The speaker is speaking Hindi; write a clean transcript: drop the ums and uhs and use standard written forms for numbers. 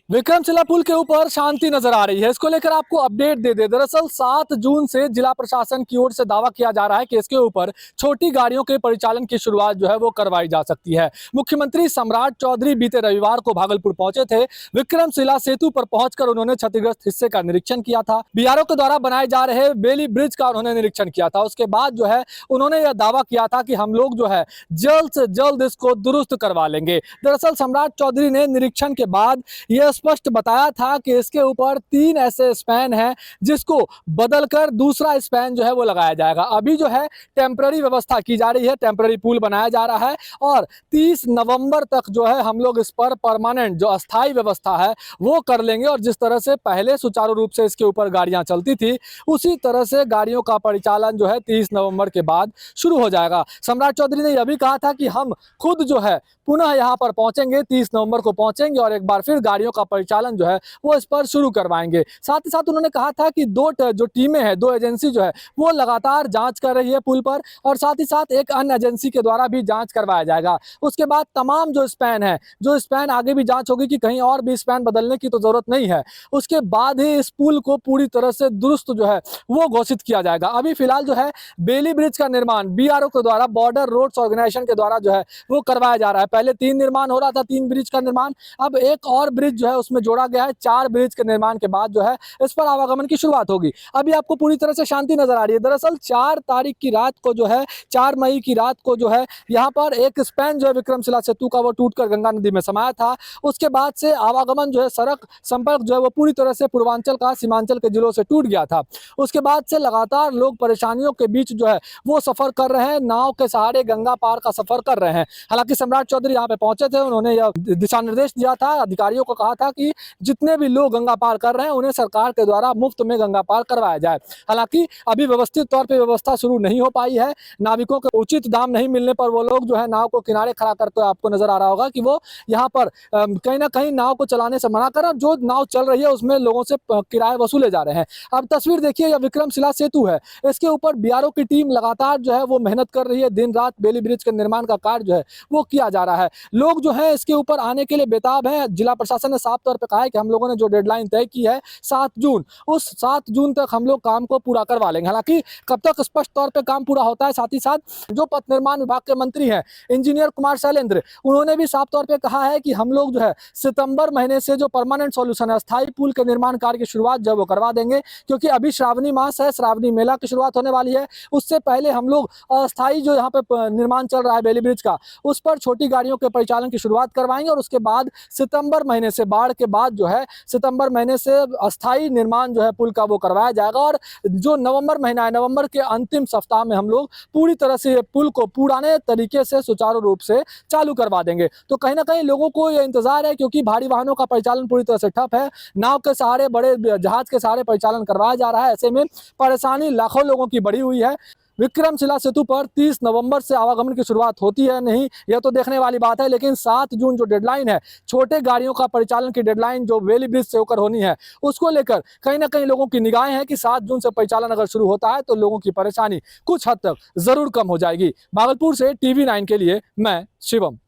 विक्रमशिला पुल के ऊपर शांति नजर आ रही है। इसको लेकर आपको अपडेट दे दे। दरअसल 7 जून से जिला प्रशासन की ओर से दावा किया जा रहा है कि इसके ऊपर छोटी गाड़ियों के परिचालन की शुरुआत जो है वो करवाई जा सकती है। मुख्यमंत्री सम्राट चौधरी बीते रविवार को भागलपुर पहुंचे थे। विक्रमशिला सेतु पर पहुंचकर उन्होंने क्षतिग्रस्त हिस्से का निरीक्षण किया था। बीआरओ के द्वारा बनाए जा रहे बेली ब्रिज का उन्होंने निरीक्षण किया था। उसके बाद जो है उन्होंने यह दावा किया था कि हम लोग जो है जल्द से जल्द इसको दुरुस्त करवा लेंगे। दरअसल सम्राट चौधरी ने निरीक्षण के बाद यह स्पष्ट बताया था कि इसके ऊपर 3 ऐसे स्पैन हैं जिसको बदलकर दूसरा स्पैन जो है वो लगाया जाएगा। अभी जो है टेम्पररी व्यवस्था की जा रही है, टेम्पररी पुल बनाया जा रहा है और 30 नवंबर तक जो है हम लोग इस पर परमानेंट जो अस्थायी व्यवस्था है वो कर लेंगे। और जिस तरह से पहले सुचारू रूप से इसके ऊपर गाड़ियां चलती थी उसी तरह से गाड़ियों का परिचालन जो है 30 नवंबर के बाद शुरू हो जाएगा। सम्राट चौधरी ने यह भी कहा था कि हम खुद जो है पुनः यहाँ पर पहुंचेंगे, 30 नवंबर को पहुंचेंगे और एक बार फिर गाड़ियों का परिचालन जो है वो इस पर शुरू करवाएंगे। साथ ही साथ उन्होंने कहा था कि जो टीमें हैं, 2 एजेंसी जो है वो लगातार जांच कर रही है पुल पर और साथ ही साथ एक अन्य एजेंसी के द्वारा भी जांच करवाया जाएगा। उसके बाद तमाम जो स्पैन आगे भी जांच होगी कि कहीं और भी स्पैन बदलने की तो जरूरत नहीं है। उसके बाद ही इस पुल को पूरी तरह से दुरुस्त जो है वो घोषित किया जाएगा। अभी फिलहाल जो है बेली ब्रिज का निर्माण बीआरओ के द्वारा, बॉर्डर रोड्स ऑर्गेनाइजेशन के द्वारा जो है वो करवाया जा रहा है। पहले 3 निर्माण हो रहा था, 3 ब्रिज का निर्माण, अब एक और ब्रिज जो है उसमें जोड़ा गया है। 4 ब्रिज के निर्माण के बाद जो है इस पर आवागमन की शुरुआत होगी। अभी आपको पूरी तरह से शांति नजर आ रही है। दरअसल 4 तारीख की रात को जो है 4 मई की रात को जो है यहाँ पर एक स्पैन जो है विक्रमशिला सेतु का वो टूटकर गंगा नदी में समाया था। उसके बाद से आवागमन जो है, सड़क संपर्क जो है वो पूरी तरह से पूर्वांचल का सीमांचल के जिलों से टूट गया था। उसके बाद से लगातार लोग परेशानियों के बीच जो है वो सफर कर रहे हैं, नाव के सहारे गंगा पार का सफर कर रहे हैं। हालांकि सम्राट चौधरी यहाँ पे पहुंचे थे, उन्होंने यह दिशा निर्देश दिया था, अधिकारियों को कहा था कि जितने भी लोग गंगा पार कर रहे हैं उन्हें सरकार के द्वारा मुफ्त में गंगा पार करवाया जाए। हालांकि अभी व्यवस्थित तौर पर व्यवस्था शुरू नहीं हो पाई है। नाविकों के उचित दाम नहीं मिलने पर वो लोग जो है नाव को किनारे खड़ा करते हुए आपको नजर आ रहा होगा कि वो यहाँ पर कहीं ना कहीं नाव को चलाने से मना कर, जो नाव चल रही है उसमें लोगों से किराए वसूले जा रहे हैं। अब तस्वीर देखिए, यह विक्रमशिला सेतु है, इसके ऊपर बीआरओ की टीम लगातार जो है वो मेहनत कर रही है। दिन रात बेली ब्रिज के निर्माण का कार्य जो है वो किया जा रहा है। लोग जो है इसके ऊपर आने के लिए बेताब हैं। जिला प्रशासन ने साफ तौर पे कहा है कि हम लोगों ने जो डेडलाइन तय की है 7 जून, उस 7 जून तक हम लोग काम को पूरा करवा लेंगे। हालांकि कब तक स्पष्ट तौर पे काम पूरा होता है, साथ ही साथ जो पथ निर्माण विभाग के मंत्री हैं इंजीनियर कुमार शैलेंद्र, उन्होंने भी साफ तौर पे कहा है कि हम लोग जो है सितंबर महीने से जो परमानेंट सॉल्यूशन है, अस्थायी पुल के निर्माण कार्य की शुरुआत जो है वो करवा देंगे। क्योंकि अभी श्रावणी मास है, श्रावणी मेला की शुरुआत होने वाली है। उससे पहले हम लोग अस्थायी जो यहाँ पे निर्माण चल रहा है बेली ब्रिज का, उस पर छोटी गाड़ियों के परिचालन की शुरुआत करवाएंगे और उसके बाद सितंबर महीने से, बाढ़ के बाद जो है सितंबर महीने से अस्थायी निर्माण जो है पुल का वो करवाया जाएगा। और जो नवंबर महीना है, नवंबर के अंतिम सप्ताह में हम लोग पूरी तरह से पुल को पुराने तरीके से सुचारू रूप से चालू करवा देंगे। तो कहीं ना कहीं लोगों को यह इंतजार है, क्योंकि भारी वाहनों का परिचालन पूरी तरह से ठप है। नाव के सहारे, बड़े जहाज के सहारे परिचालन करवाया जा रहा है। ऐसे में परेशानी लाखों लोगों की बढ़ी हुई है। विक्रमशिला सेतु पर 30 नवंबर से आवागमन की शुरुआत होती है नहीं, यह तो देखने वाली बात है। लेकिन 7 जून जो डेडलाइन है, छोटे गाड़ियों का परिचालन की डेडलाइन जो बेली ब्रिज से होकर होनी है, उसको लेकर कहीं ना कहीं लोगों की निगाहें हैं कि 7 जून से परिचालन अगर शुरू होता है तो लोगों की परेशानी कुछ हद तक जरूर कम हो जाएगी। भागलपुर से TV9 के लिए मैं शिवम।